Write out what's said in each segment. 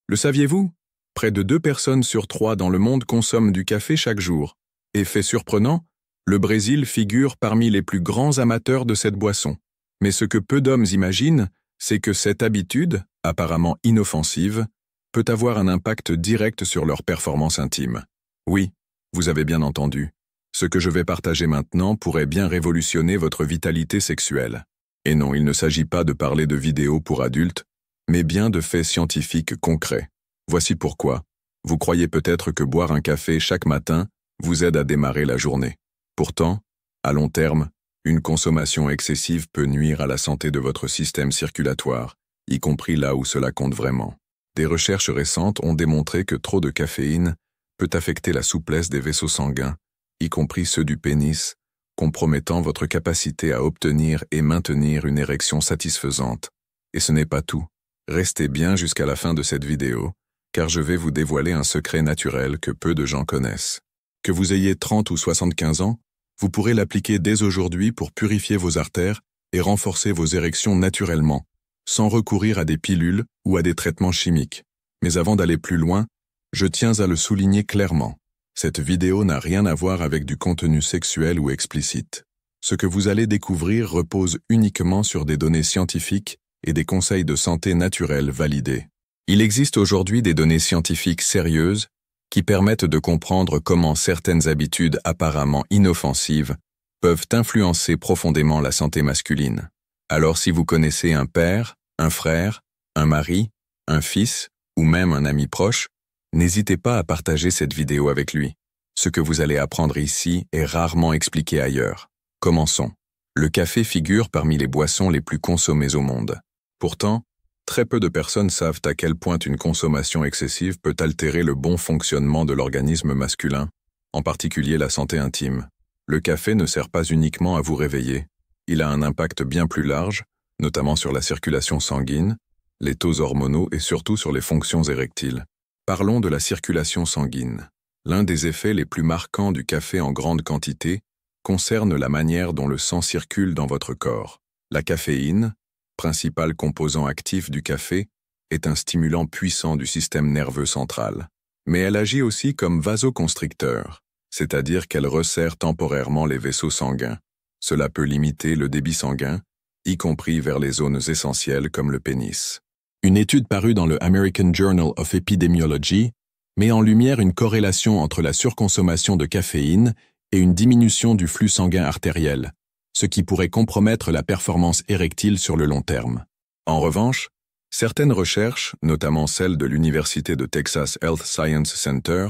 Le saviez-vous? Près de 2 personnes sur 3 dans le monde consomment du café chaque jour. Et fait surprenant, le Brésil figure parmi les plus grands amateurs de cette boisson. Mais ce que peu d'hommes imaginent, c'est que cette habitude, apparemment inoffensive, peut avoir un impact direct sur leur performance intime. Oui, vous avez bien entendu. Ce que je vais partager maintenant pourrait bien révolutionner votre vitalité sexuelle. Et non, il ne s'agit pas de parler de vidéos pour adultes, mais bien de faits scientifiques concrets. Voici pourquoi. Vous croyez peut-être que boire un café chaque matin vous aide à démarrer la journée. Pourtant, à long terme, une consommation excessive peut nuire à la santé de votre système circulatoire, y compris là où cela compte vraiment. Des recherches récentes ont démontré que trop de caféine peut affecter la souplesse des vaisseaux sanguins, y compris ceux du pénis, compromettant votre capacité à obtenir et maintenir une érection satisfaisante. Et ce n'est pas tout. Restez bien jusqu'à la fin de cette vidéo, car je vais vous dévoiler un secret naturel que peu de gens connaissent. Que vous ayez 30 ou 75 ans, vous pourrez l'appliquer dès aujourd'hui pour purifier vos artères et renforcer vos érections naturellement, sans recourir à des pilules ou à des traitements chimiques. Mais avant d'aller plus loin, je tiens à le souligner clairement. Cette vidéo n'a rien à voir avec du contenu sexuel ou explicite. Ce que vous allez découvrir repose uniquement sur des données scientifiques et des conseils de santé naturelle validés. Il existe aujourd'hui des données scientifiques sérieuses qui permettent de comprendre comment certaines habitudes apparemment inoffensives peuvent influencer profondément la santé masculine. Alors si vous connaissez un père, un frère, un mari, un fils ou même un ami proche, n'hésitez pas à partager cette vidéo avec lui. Ce que vous allez apprendre ici est rarement expliqué ailleurs. Commençons. Le café figure parmi les boissons les plus consommées au monde. Pourtant, très peu de personnes savent à quel point une consommation excessive peut altérer le bon fonctionnement de l'organisme masculin, en particulier la santé intime. Le café ne sert pas uniquement à vous réveiller. Il a un impact bien plus large, notamment sur la circulation sanguine, les taux hormonaux et surtout sur les fonctions érectiles. Parlons de la circulation sanguine. L'un des effets les plus marquants du café en grande quantité concerne la manière dont le sang circule dans votre corps. La caféine, principal composant actif du café, est un stimulant puissant du système nerveux central. Mais elle agit aussi comme vasoconstricteur, c'est-à-dire qu'elle resserre temporairement les vaisseaux sanguins. Cela peut limiter le débit sanguin, y compris vers les zones essentielles comme le pénis. Une étude parue dans le American Journal of Epidemiology met en lumière une corrélation entre la surconsommation de caféine et une diminution du flux sanguin artériel, ce qui pourrait compromettre la performance érectile sur le long terme. En revanche, certaines recherches, notamment celles de l'Université de Texas Health Science Center,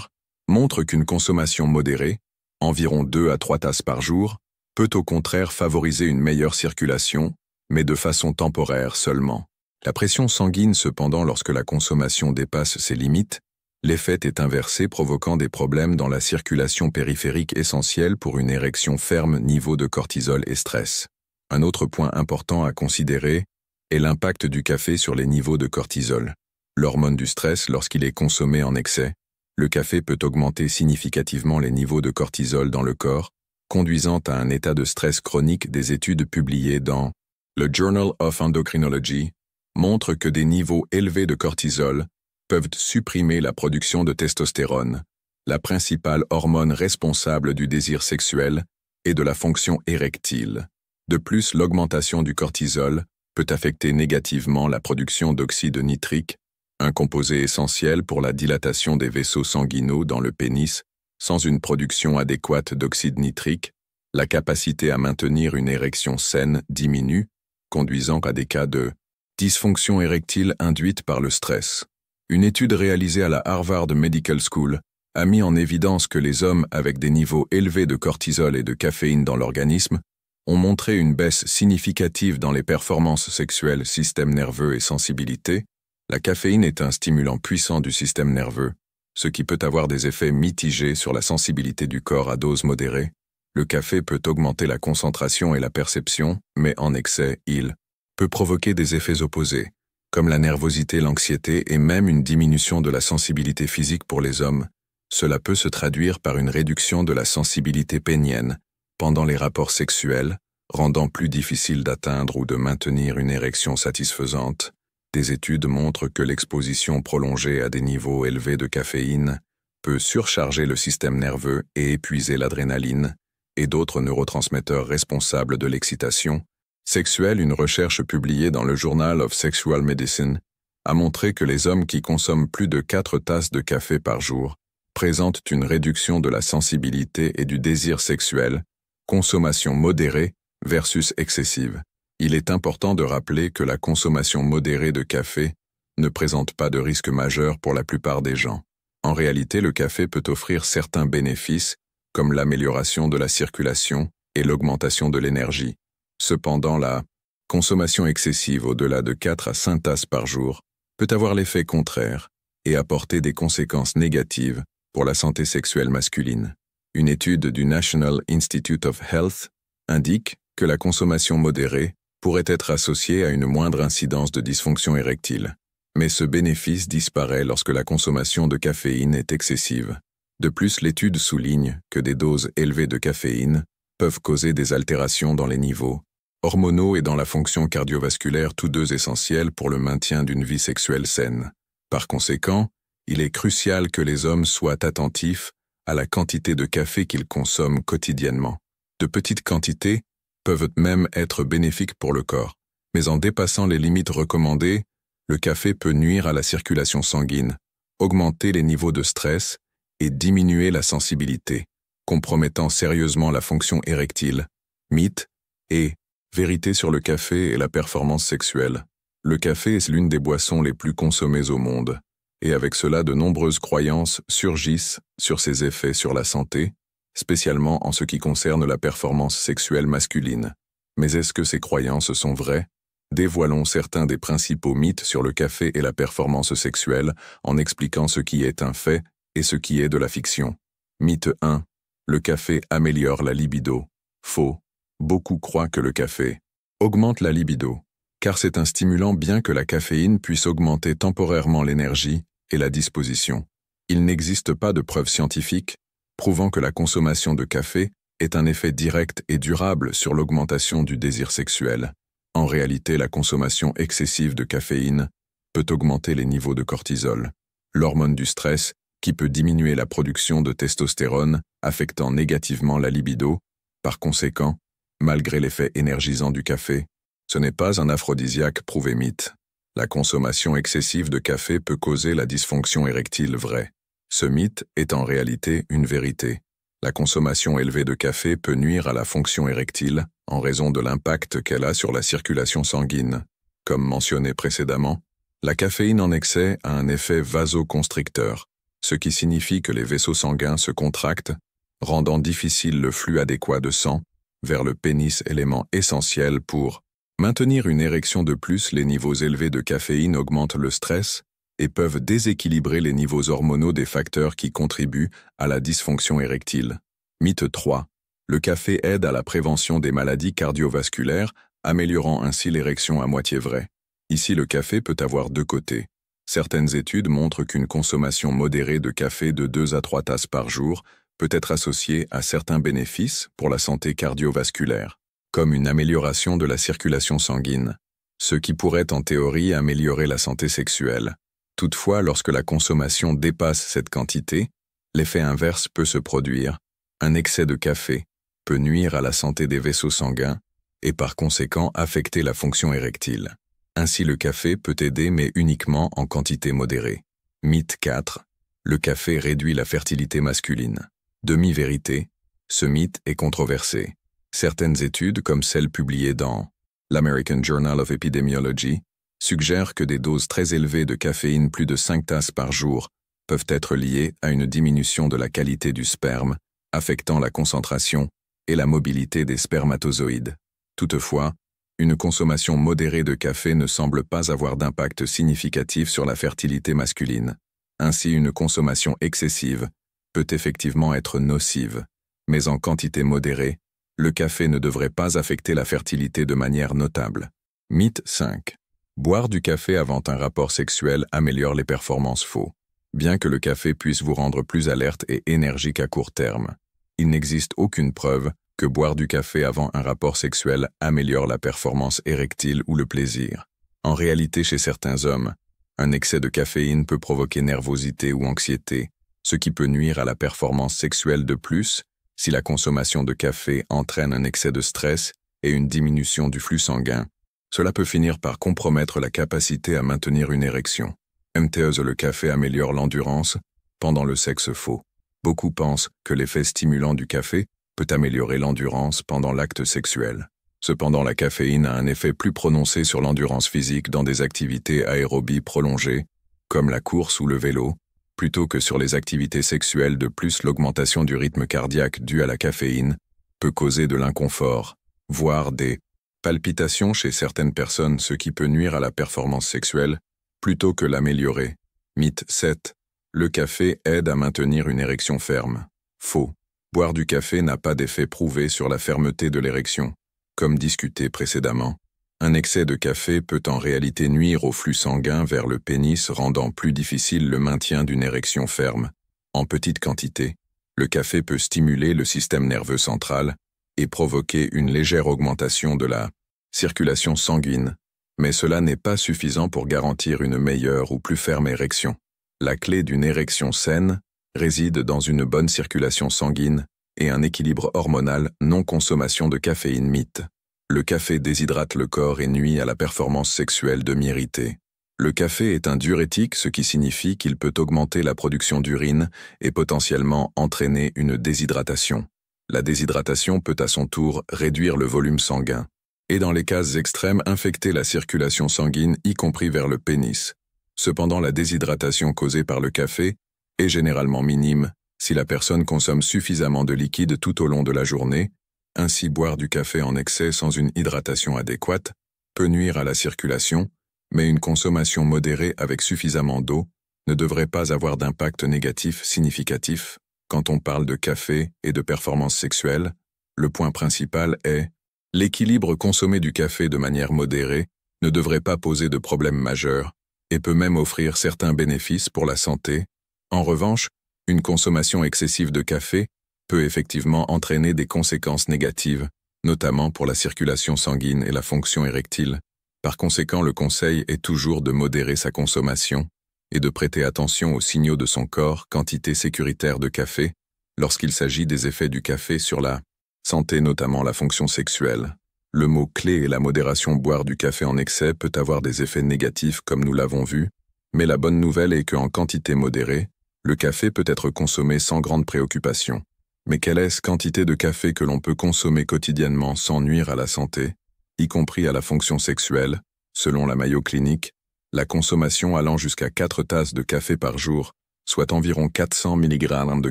montrent qu'une consommation modérée, environ 2 à 3 tasses par jour, peut au contraire favoriser une meilleure circulation, mais de façon temporaire seulement. La pression sanguine, cependant, lorsque la consommation dépasse ses limites, l'effet est inversé, provoquant des problèmes dans la circulation périphérique essentielle pour une érection ferme, niveau de cortisol et stress. Un autre point important à considérer est l'impact du café sur les niveaux de cortisol. L'hormone du stress, lorsqu'il est consommé en excès, le café peut augmenter significativement les niveaux de cortisol dans le corps, conduisant à un état de stress chronique. Des études publiées dans le Journal of Endocrinology montrent que des niveaux élevés de cortisol peuvent supprimer la production de testostérone, la principale hormone responsable du désir sexuel et de la fonction érectile. De plus, l'augmentation du cortisol peut affecter négativement la production d'oxyde nitrique, un composé essentiel pour la dilatation des vaisseaux sanguinaux dans le pénis. Sans une production adéquate d'oxyde nitrique, la capacité à maintenir une érection saine diminue, conduisant à des cas de dysfonction érectile induite par le stress. Une étude réalisée à la Harvard Medical School a mis en évidence que les hommes avec des niveaux élevés de cortisol et de caféine dans l'organisme ont montré une baisse significative dans les performances sexuelles, système nerveux et sensibilité. La caféine est un stimulant puissant du système nerveux, ce qui peut avoir des effets mitigés sur la sensibilité du corps à dose modérée. Le café peut augmenter la concentration et la perception, mais en excès, il peut provoquer des effets opposés, comme la nervosité, l'anxiété et même une diminution de la sensibilité physique pour les hommes. Cela peut se traduire par une réduction de la sensibilité pénienne pendant les rapports sexuels, rendant plus difficile d'atteindre ou de maintenir une érection satisfaisante. Des études montrent que l'exposition prolongée à des niveaux élevés de caféine peut surcharger le système nerveux et épuiser l'adrénaline et d'autres neurotransmetteurs responsables de l'excitation sexuelle. Une recherche publiée dans le Journal of Sexual Medicine a montré que les hommes qui consomment plus de 4 tasses de café par jour présentent une réduction de la sensibilité et du désir sexuel, consommation modérée versus excessive. Il est important de rappeler que la consommation modérée de café ne présente pas de risque majeur pour la plupart des gens. En réalité, le café peut offrir certains bénéfices, comme l'amélioration de la circulation et l'augmentation de l'énergie. Cependant, la consommation excessive au-delà de 4 à 5 tasses par jour peut avoir l'effet contraire et apporter des conséquences négatives pour la santé sexuelle masculine. Une étude du National Institute of Health indique que la consommation modérée pourrait être associée à une moindre incidence de dysfonction érectile. Mais ce bénéfice disparaît lorsque la consommation de caféine est excessive. De plus, l'étude souligne que des doses élevées de caféine peuvent causer des altérations dans les niveaux hormonaux et dans la fonction cardiovasculaire, tous deux essentiels pour le maintien d'une vie sexuelle saine. Par conséquent, il est crucial que les hommes soient attentifs à la quantité de café qu'ils consomment quotidiennement. De petites quantités peuvent même être bénéfiques pour le corps, mais en dépassant les limites recommandées, le café peut nuire à la circulation sanguine, augmenter les niveaux de stress et diminuer la sensibilité, compromettant sérieusement la fonction érectile. Mythe et vérité sur le café et la performance sexuelle. Le café est l'une des boissons les plus consommées au monde, et avec cela de nombreuses croyances surgissent sur ses effets sur la santé, spécialement en ce qui concerne la performance sexuelle masculine. Mais est-ce que ces croyances sont vraies? Dévoilons certains des principaux mythes sur le café et la performance sexuelle en expliquant ce qui est un fait et ce qui est de la fiction. Mythe 1. Le café améliore la libido. Faux. Beaucoup croient que le café augmente la libido, car c'est un stimulant bien que la caféine puisse augmenter temporairement l'énergie et la disposition. Il n'existe pas de preuves scientifiques prouvant que la consommation de café ait un effet direct et durable sur l'augmentation du désir sexuel. En réalité, la consommation excessive de caféine peut augmenter les niveaux de cortisol, l'hormone du stress, qui peut diminuer la production de testostérone, affectant négativement la libido. Par conséquent, malgré l'effet énergisant du café, ce n'est pas un aphrodisiaque prouvé. Mythe. La consommation excessive de café peut causer la dysfonction érectile. Vrai. Ce mythe est en réalité une vérité. La consommation élevée de café peut nuire à la fonction érectile en raison de l'impact qu'elle a sur la circulation sanguine. Comme mentionné précédemment, la caféine en excès a un effet vasoconstricteur, ce qui signifie que les vaisseaux sanguins se contractent, rendant difficile le flux adéquat de sang vers le pénis, élément essentiel pour maintenir une érection. De plus, les niveaux élevés de caféine augmentent le stress et peuvent déséquilibrer les niveaux hormonaux des facteurs qui contribuent à la dysfonction érectile. Mythe 3. Le café aide à la prévention des maladies cardiovasculaires, améliorant ainsi l'érection. À moitié vrai. Ici, le café peut avoir deux côtés. Certaines études montrent qu'une consommation modérée de café de 2 à 3 tasses par jour peut être associée à certains bénéfices pour la santé cardiovasculaire, comme une amélioration de la circulation sanguine, ce qui pourrait en théorie améliorer la santé sexuelle. Toutefois, lorsque la consommation dépasse cette quantité, l'effet inverse peut se produire. Un excès de café peut nuire à la santé des vaisseaux sanguins et par conséquent affecter la fonction érectile. Ainsi, le café peut aider, mais uniquement en quantité modérée. Mythe 4. Le café réduit la fertilité masculine. Demi-vérité. Ce mythe est controversé. Certaines études, comme celle publiée dans l'American Journal of Epidemiology, suggèrent que des doses très élevées de caféine, plus de 5 tasses par jour, peuvent être liées à une diminution de la qualité du sperme, affectant la concentration et la mobilité des spermatozoïdes. Toutefois, une consommation modérée de café ne semble pas avoir d'impact significatif sur la fertilité masculine. Ainsi, une consommation excessive peut effectivement être nocive, mais en quantité modérée, le café ne devrait pas affecter la fertilité de manière notable. Mythe 5. Boire du café avant un rapport sexuel améliore les performances. Faux. Bien que le café puisse vous rendre plus alerte et énergique à court terme, il n'existe aucune preuve que boire du café avant un rapport sexuel améliore la performance érectile ou le plaisir. En réalité, chez certains hommes, un excès de caféine peut provoquer nervosité ou anxiété, ce qui peut nuire à la performance sexuelle. De plus, si la consommation de café entraîne un excès de stress et une diminution du flux sanguin, cela peut finir par compromettre la capacité à maintenir une érection. MTE, le café améliore l'endurance pendant le sexe faux. Beaucoup pensent que l'effet stimulant du café peut améliorer l'endurance pendant l'acte sexuel. Cependant, la caféine a un effet plus prononcé sur l'endurance physique dans des activités aérobies prolongées, comme la course ou le vélo, plutôt que sur les activités sexuelles. De plus, l'augmentation du rythme cardiaque due à la caféine peut causer de l'inconfort, voire des palpitations chez certaines personnes, ce qui peut nuire à la performance sexuelle, plutôt que l'améliorer. Mythe 7. Le café aide à maintenir une érection ferme. Faux. Boire du café n'a pas d'effet prouvé sur la fermeté de l'érection. Comme discuté précédemment, un excès de café peut en réalité nuire au flux sanguin vers le pénis, rendant plus difficile le maintien d'une érection ferme. En petite quantité, le café peut stimuler le système nerveux central et provoquer une légère augmentation de la circulation sanguine, mais cela n'est pas suffisant pour garantir une meilleure ou plus ferme érection. La clé d'une érection saine réside dans une bonne circulation sanguine et un équilibre hormonal, non-consommation de caféine. Mythe. Le café déshydrate le corps et nuit à la performance sexuelle. Demi-vérité. Le café est un diurétique, ce qui signifie qu'il peut augmenter la production d'urine et potentiellement entraîner une déshydratation. La déshydratation peut à son tour réduire le volume sanguin et dans les cas extrêmes infecter la circulation sanguine, y compris vers le pénis. Cependant, la déshydratation causée par le café est généralement minime si la personne consomme suffisamment de liquide tout au long de la journée. Ainsi, boire du café en excès sans une hydratation adéquate peut nuire à la circulation, mais une consommation modérée avec suffisamment d'eau ne devrait pas avoir d'impact négatif significatif. Quand on parle de café et de performance sexuelle, le point principal est l'équilibre. Consommé du café de manière modérée ne devrait pas poser de problème majeur et peut même offrir certains bénéfices pour la santé. En revanche, une consommation excessive de café peut effectivement entraîner des conséquences négatives, notamment pour la circulation sanguine et la fonction érectile. Par conséquent, le conseil est toujours de modérer sa consommation et de prêter attention aux signaux de son corps. Quantité sécuritaire de café lorsqu'il s'agit des effets du café sur la santé, notamment la fonction sexuelle. Le mot clé est la modération. Boire du café en excès peut avoir des effets négatifs comme nous l'avons vu, mais la bonne nouvelle est qu'en quantité modérée, le café peut être consommé sans grande préoccupation. Mais quelle est-ce quantité de café que l'on peut consommer quotidiennement sans nuire à la santé, y compris à la fonction sexuelle? Selon la Mayo Clinic, la consommation allant jusqu'à 4 tasses de café par jour, soit environ 400 mg de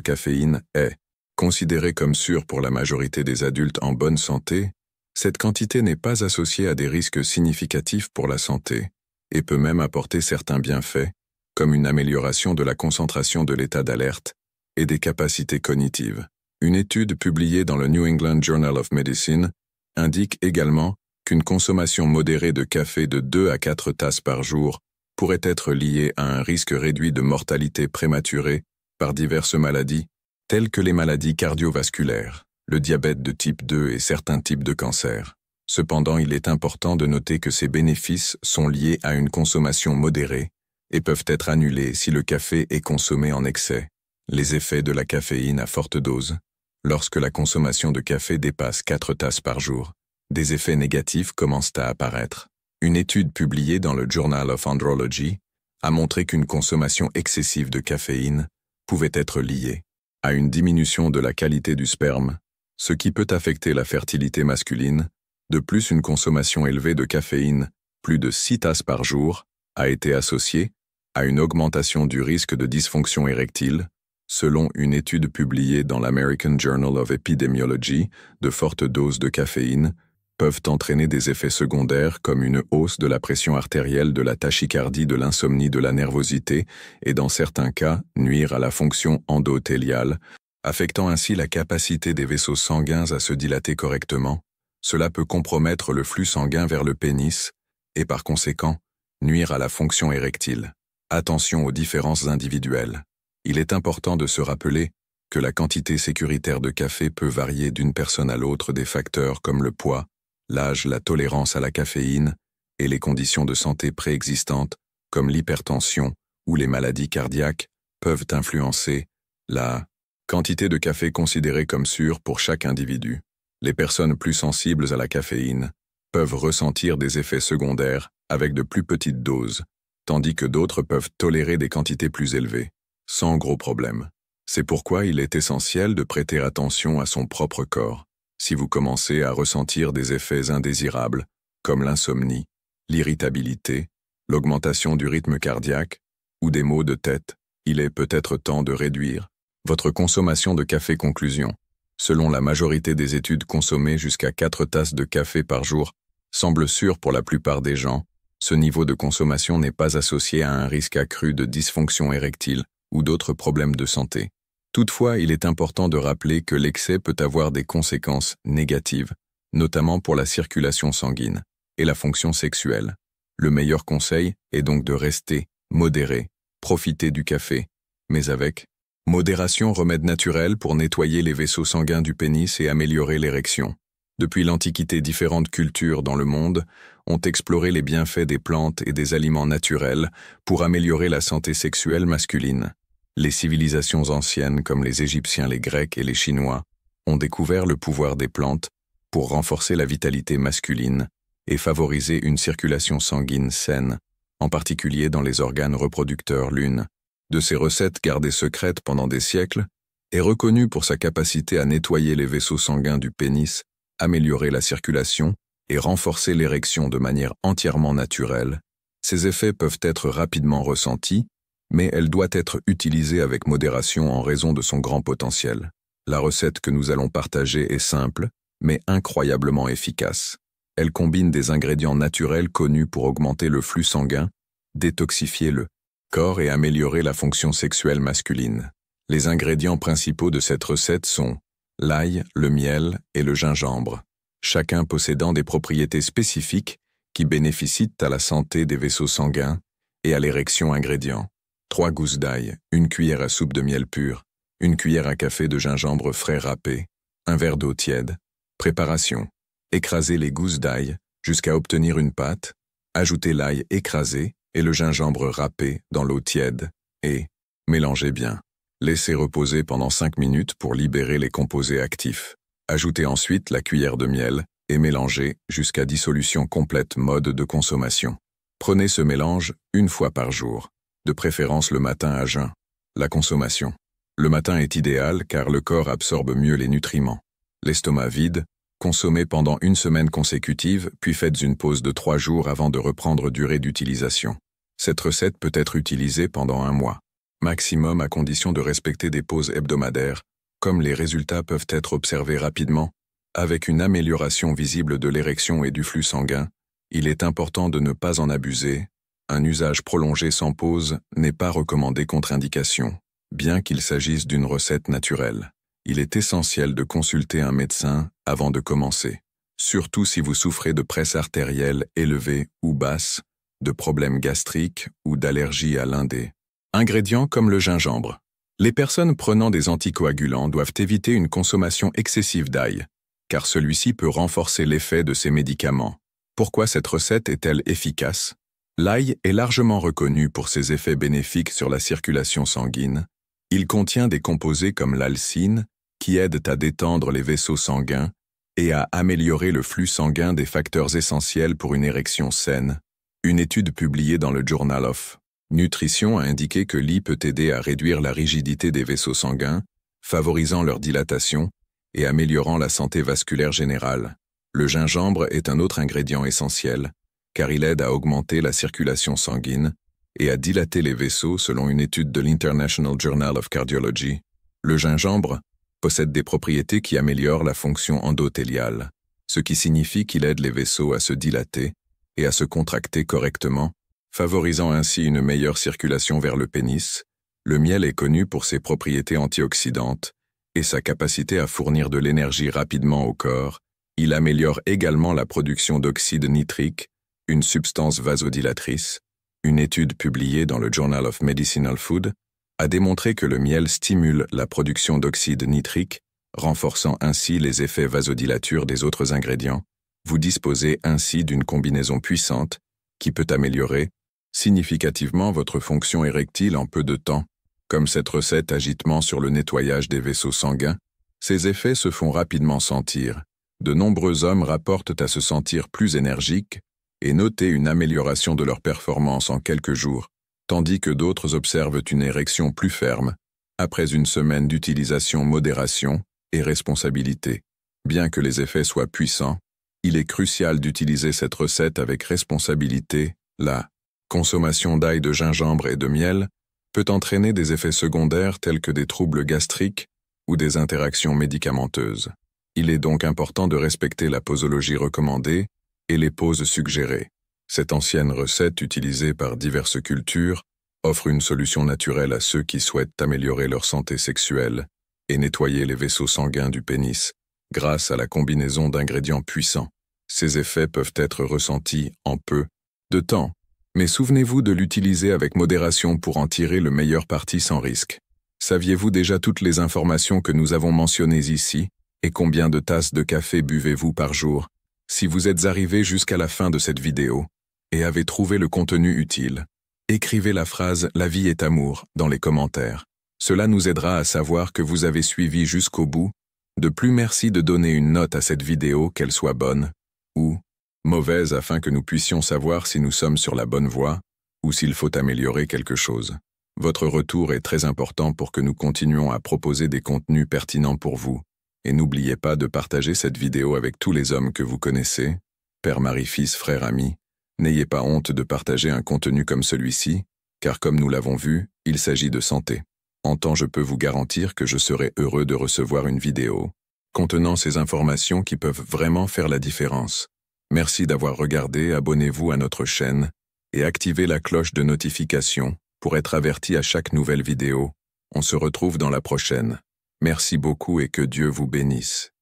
caféine, est considérée comme sûre pour la majorité des adultes en bonne santé. Cette quantité n'est pas associée à des risques significatifs pour la santé et peut même apporter certains bienfaits, comme une amélioration de la concentration, de l'état d'alerte et des capacités cognitives. Une étude publiée dans le New England Journal of Medicine indique également qu'une consommation modérée de café de 2 à 4 tasses par jour pourrait être liée à un risque réduit de mortalité prématurée par diverses maladies, telles que les maladies cardiovasculaires, le diabète de type 2 et certains types de cancers. Cependant, il est important de noter que ces bénéfices sont liés à une consommation modérée et peuvent être annulés si le café est consommé en excès. Les effets de la caféine à forte dose. Lorsque la consommation de café dépasse 4 tasses par jour, des effets négatifs commencent à apparaître. Une étude publiée dans le Journal of Andrology a montré qu'une consommation excessive de caféine pouvait être liée à une diminution de la qualité du sperme, ce qui peut affecter la fertilité masculine. De plus, une consommation élevée de caféine, plus de 6 tasses par jour, a été associée à une augmentation du risque de dysfonction érectile. Selon une étude publiée dans l'American Journal of Epidemiology, de fortes doses de caféine peuvent entraîner des effets secondaires comme une hausse de la pression artérielle, de la tachycardie, de l'insomnie, de la nervosité et dans certains cas nuire à la fonction endothéliale, affectant ainsi la capacité des vaisseaux sanguins à se dilater correctement. Cela peut compromettre le flux sanguin vers le pénis et par conséquent nuire à la fonction érectile. Attention aux différences individuelles. Il est important de se rappeler que la quantité sécuritaire de café peut varier d'une personne à l'autre. Des facteurs comme le poids, l'âge, la tolérance à la caféine et les conditions de santé préexistantes, comme l'hypertension ou les maladies cardiaques, peuvent influencer la quantité de café considérée comme sûre pour chaque individu. Les personnes plus sensibles à la caféine peuvent ressentir des effets secondaires avec de plus petites doses, tandis que d'autres peuvent tolérer des quantités plus élevées, sans gros problème. C'est pourquoi il est essentiel de prêter attention à son propre corps. Si vous commencez à ressentir des effets indésirables, comme l'insomnie, l'irritabilité, l'augmentation du rythme cardiaque ou des maux de tête, il est peut-être temps de réduire votre consommation de café. Conclusion. Selon la majorité des études, consommer jusqu'à 4 tasses de café par jour semble sûr pour la plupart des gens. Ce niveau de consommation n'est pas associé à un risque accru de dysfonction érectile ou d'autres problèmes de santé. Toutefois, il est important de rappeler que l'excès peut avoir des conséquences négatives, notamment pour la circulation sanguine et la fonction sexuelle. Le meilleur conseil est donc de rester modéré, profiter du café, mais avec modération. Remède naturel pour nettoyer les vaisseaux sanguins du pénis et améliorer l'érection. Depuis l'Antiquité, différentes cultures dans le monde ont exploré les bienfaits des plantes et des aliments naturels pour améliorer la santé sexuelle masculine. Les civilisations anciennes comme les Égyptiens, les Grecs et les Chinois ont découvert le pouvoir des plantes pour renforcer la vitalité masculine et favoriser une circulation sanguine saine, en particulier dans les organes reproducteurs. L'une de ces recettes gardées secrètes pendant des siècles est reconnue pour sa capacité à nettoyer les vaisseaux sanguins du pénis, améliorer la circulation et renforcer l'érection de manière entièrement naturelle. Ces effets peuvent être rapidement ressentis, mais elle doit être utilisée avec modération en raison de son grand potentiel. La recette que nous allons partager est simple, mais incroyablement efficace. Elle combine des ingrédients naturels connus pour augmenter le flux sanguin, détoxifier le corps et améliorer la fonction sexuelle masculine. Les ingrédients principaux de cette recette sont l'ail, le miel et le gingembre, chacun possédant des propriétés spécifiques qui bénéficient à la santé des vaisseaux sanguins et à l'érection. Ingrédients: 3 gousses d'ail, 1 cuillère à soupe de miel pur, 1 cuillère à café de gingembre frais râpé, 1 verre d'eau tiède. Préparation: écraser les gousses d'ail jusqu'à obtenir une pâte, ajoutez l'ail écrasé et le gingembre râpé dans l'eau tiède et mélangez bien. Laissez reposer pendant 5 minutes pour libérer les composés actifs. Ajoutez ensuite la cuillère de miel et mélangez jusqu'à dissolution complète. Mode de consommation: prenez ce mélange 1 fois par jour, de préférence le matin à jeun. La consommation: le matin est idéal car le corps absorbe mieux les nutriments. L'estomac vide, consommez pendant 1 semaine consécutive, puis faites une pause de 3 jours avant de reprendre. Durée d'utilisation: cette recette peut être utilisée pendant 1 mois. Maximum à condition de respecter des pauses hebdomadaires, comme les résultats peuvent être observés rapidement, avec une amélioration visible de l'érection et du flux sanguin. Il est important de ne pas en abuser. Un usage prolongé sans pause n'est pas recommandé. Contre-indication: bien qu'il s'agisse d'une recette naturelle, il est essentiel de consulter un médecin avant de commencer, surtout si vous souffrez de presse artérielle élevée ou basse, de problèmes gastriques ou d'allergie à l'un des ingrédients comme le gingembre. Les personnes prenant des anticoagulants doivent éviter une consommation excessive d'ail, car celui-ci peut renforcer l'effet de ces médicaments. Pourquoi cette recette est-elle efficace? L'ail est largement reconnu pour ses effets bénéfiques sur la circulation sanguine. Il contient des composés comme l'alcine, qui aident à détendre les vaisseaux sanguins et à améliorer le flux sanguin, des facteurs essentiels pour une érection saine. Une étude publiée dans le Journal of Nutrition a indiqué que l'ail peut aider à réduire la rigidité des vaisseaux sanguins, favorisant leur dilatation et améliorant la santé vasculaire générale. Le gingembre est un autre ingrédient essentiel, car il aide à augmenter la circulation sanguine et à dilater les vaisseaux selon une étude de l'International Journal of Cardiology. Le gingembre possède des propriétés qui améliorent la fonction endothéliale, ce qui signifie qu'il aide les vaisseaux à se dilater et à se contracter correctement, favorisant ainsi une meilleure circulation vers le pénis. Le miel est connu pour ses propriétés antioxydantes et sa capacité à fournir de l'énergie rapidement au corps. Il améliore également la production d'oxyde nitrique, une substance vasodilatrice. Une étude publiée dans le Journal of Medicinal Food a démontré que le miel stimule la production d'oxyde nitrique, renforçant ainsi les effets vasodilateurs des autres ingrédients. Vous disposez ainsi d'une combinaison puissante qui peut améliorer significativement votre fonction érectile en peu de temps. Comme cette recette agitement sur le nettoyage des vaisseaux sanguins, ces effets se font rapidement sentir. De nombreux hommes rapportent à se sentir plus énergiques et noter une amélioration de leur performance en quelques jours, tandis que d'autres observent une érection plus ferme, après une semaine d'utilisation modération et responsabilité. Bien que les effets soient puissants, il est crucial d'utiliser cette recette avec responsabilité. La consommation d'ail de gingembre et de miel peut entraîner des effets secondaires tels que des troubles gastriques ou des interactions médicamenteuses. Il est donc important de respecter la posologie recommandée et les poses suggérées. Cette ancienne recette utilisée par diverses cultures offre une solution naturelle à ceux qui souhaitent améliorer leur santé sexuelle et nettoyer les vaisseaux sanguins du pénis grâce à la combinaison d'ingrédients puissants. Ces effets peuvent être ressentis en peu de temps, mais souvenez-vous de l'utiliser avec modération pour en tirer le meilleur parti sans risque. Saviez-vous déjà toutes les informations que nous avons mentionnées ici et combien de tasses de café buvez-vous par jour? Si vous êtes arrivé jusqu'à la fin de cette vidéo et avez trouvé le contenu utile, écrivez la phrase « La vie est amour » dans les commentaires. Cela nous aidera à savoir que vous avez suivi jusqu'au bout. De plus, merci de donner une note à cette vidéo, qu'elle soit bonne ou mauvaise, afin que nous puissions savoir si nous sommes sur la bonne voie ou s'il faut améliorer quelque chose. Votre retour est très important pour que nous continuions à proposer des contenus pertinents pour vous. Et n'oubliez pas de partager cette vidéo avec tous les hommes que vous connaissez, père, mari, fils, frère, ami. N'ayez pas honte de partager un contenu comme celui-ci, car comme nous l'avons vu, il s'agit de santé. En temps, je peux vous garantir que je serai heureux de recevoir une vidéo contenant ces informations qui peuvent vraiment faire la différence. Merci d'avoir regardé, abonnez-vous à notre chaîne et activez la cloche de notification pour être averti à chaque nouvelle vidéo. On se retrouve dans la prochaine. Merci beaucoup et que Dieu vous bénisse.